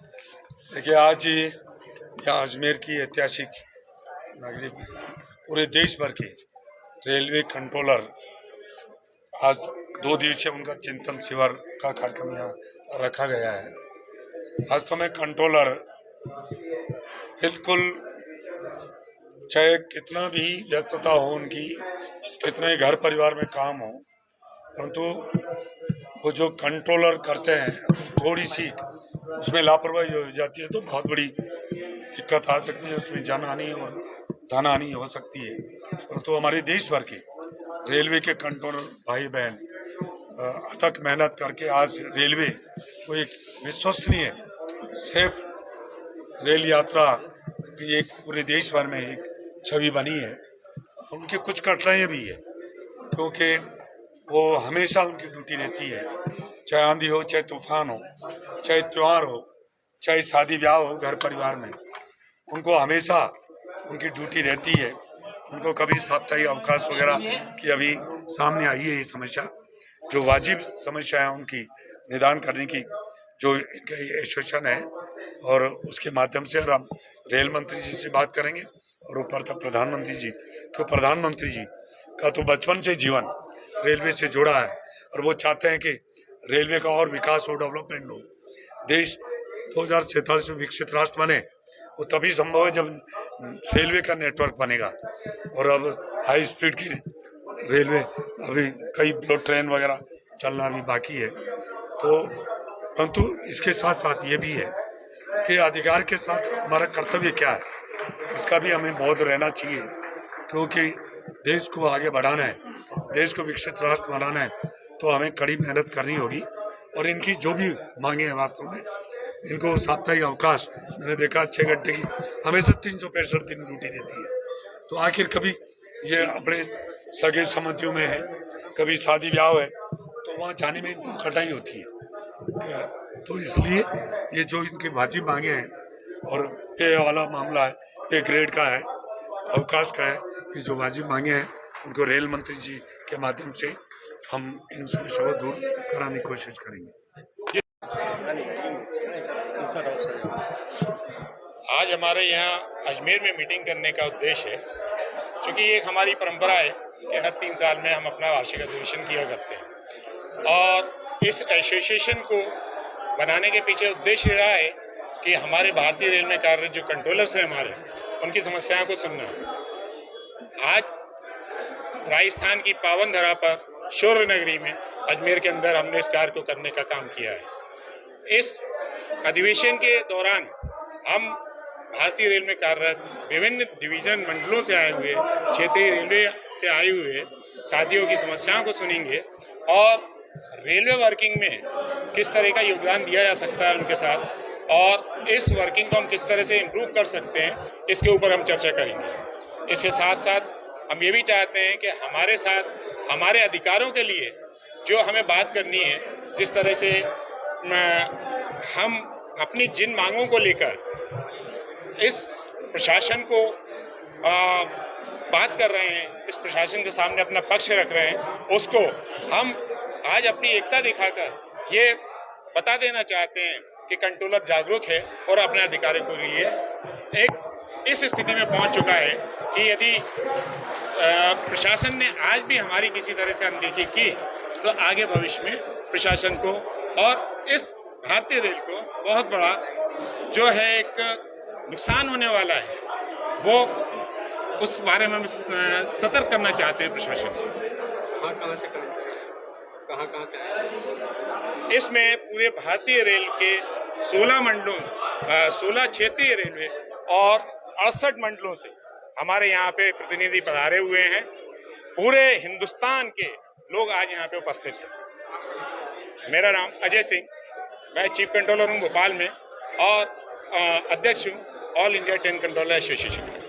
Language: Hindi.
देखिए, आज यहाँ अजमेर की ऐतिहासिक नगरी में पूरे देश भर के रेलवे कंट्रोलर आज 2 दिवसीय उनका चिंतन शिविर का कार्यक्रम यहाँ रखा गया है। वास्तव में कंट्रोलर बिल्कुल, चाहे कितना भी व्यस्तता हो उनकी, कितने घर परिवार में काम हो, परंतु वो जो कंट्रोलर करते हैं थोड़ी सी उसमें लापरवाही हो जाती है तो बहुत बड़ी दिक्कत आ सकती है, उसमें जान हानि और धन हानि हो सकती है। परंतु हमारे देश भर के रेलवे के कंट्रोलर भाई बहन अथक मेहनत करके आज रेलवे को एक विश्वसनीय सेफ रेल यात्रा की एक पूरे देश भर में एक छवि बनी है। उनकी कुछ कठिनाइयाँ भी है क्योंकि वो हमेशा उनकी ड्यूटी रहती है, चाहे आंधी हो, चाहे तूफान हो, चाहे त्यौहार हो, चाहे शादी ब्याह हो, घर परिवार में उनको हमेशा उनकी ड्यूटी रहती है। उनको कभी साप्ताहिक अवकाश वगैरह की अभी सामने आई है ये समस्या, जो वाजिब समस्या है उनकी निदान करने की जो इनका एसोसिएशन है, और उसके माध्यम से हम रेल मंत्री जी से बात करेंगे और ऊपर तक प्रधानमंत्री जी, क्यों प्रधानमंत्री जी का तो बचपन से जीवन रेलवे से जुड़ा है और वो चाहते हैं कि रेलवे का और विकास हो, डेवलपमेंट हो। देश 2047 में विकसित राष्ट्र बने वो तभी संभव है जब रेलवे का नेटवर्क बनेगा। और अब हाई स्पीड की रेलवे, अभी कई बुलेट ट्रेन वगैरह चलना भी बाकी है। तो परंतु इसके साथ साथ ये भी है कि अधिकार के साथ हमारा कर्तव्य क्या है, उसका भी हमें बोध रहना चाहिए, क्योंकि देश को आगे बढ़ाना है, देश को विकसित राष्ट्र बनाना है, तो हमें कड़ी मेहनत करनी होगी। और इनकी जो भी मांगे हैं वास्तव में, इनको साप्ताहिक अवकाश मैंने देखा 6 घंटे की हमेशा 365 दिन ड्यूटी रहती है। तो आखिर कभी ये अपने सगे संबंधियों में है, कभी शादी ब्याह है, तो वहाँ जाने में इनको कठिनाई होती है। तो इसलिए ये जो इनके वाजिब मांगे हैं और पे वाला मामला है, पे ग्रेड का है, अवकाश का है, ये जो वाजिब मांगे हैं उनको रेल मंत्री जी के माध्यम से हम इन समस्याओं को दूर कराने की कोशिश करेंगे। आज हमारे यहाँ अजमेर में मीटिंग करने का उद्देश्य है, क्योंकि ये एक हमारी परंपरा है कि हर 3 साल में हम अपना वार्षिक अधिवेशन किया करते हैं। और इस एसोसिएशन को बनाने के पीछे उद्देश्य रहा है कि हमारे भारतीय रेल में कार्यरत जो कंट्रोलर्स हैं हमारे, उनकी समस्याओं को सुनना। आज राजस्थान की पावन धरा पर शौर्य नगरी में अजमेर के अंदर हमने इस कार्य को करने का काम किया है। इस अधिवेशन के दौरान हम भारतीय रेल में कार्यरत विभिन्न डिवीजन मंडलों से आए हुए, क्षेत्रीय रेलवे से आए हुए साथियों की समस्याओं को सुनेंगे और रेलवे वर्किंग में किस तरह का योगदान दिया जा सकता है उनके साथ, और इस वर्किंग को हम किस तरह से इम्प्रूव कर सकते हैं, इसके ऊपर हम चर्चा करेंगे। इसके साथ साथ हम ये भी चाहते हैं कि हमारे साथ हमारे अधिकारों के लिए जो हमें बात करनी है, जिस तरह से हम अपनी जिन मांगों को लेकर इस प्रशासन को बात कर रहे हैं, इस प्रशासन के सामने अपना पक्ष रख रहे हैं, उसको हम आज अपनी एकता दिखाकर ये बता देना चाहते हैं कि कंट्रोलर जागरूक है और अपने अधिकारों के लिए एक इस स्थिति में पहुंच चुका है कि यदि प्रशासन ने आज भी हमारी किसी तरह से अनदेखी की, तो आगे भविष्य में प्रशासन को और इस भारतीय रेल को बहुत बड़ा जो है एक नुकसान होने वाला है, वो उस बारे में हम सतर्क करना चाहते हैं प्रशासन को। कहाँ से इसमें पूरे भारतीय रेल के 16 मंडलों, 16 क्षेत्रीय रेलवे और 68 मंडलों से हमारे यहाँ पे प्रतिनिधि पधारे हुए हैं। पूरे हिंदुस्तान के लोग आज यहाँ पे उपस्थित हैं। मेरा नाम अजय सिंह, मैं चीफ कंट्रोलर हूँ भोपाल में और अध्यक्ष हूँ all India train controller association.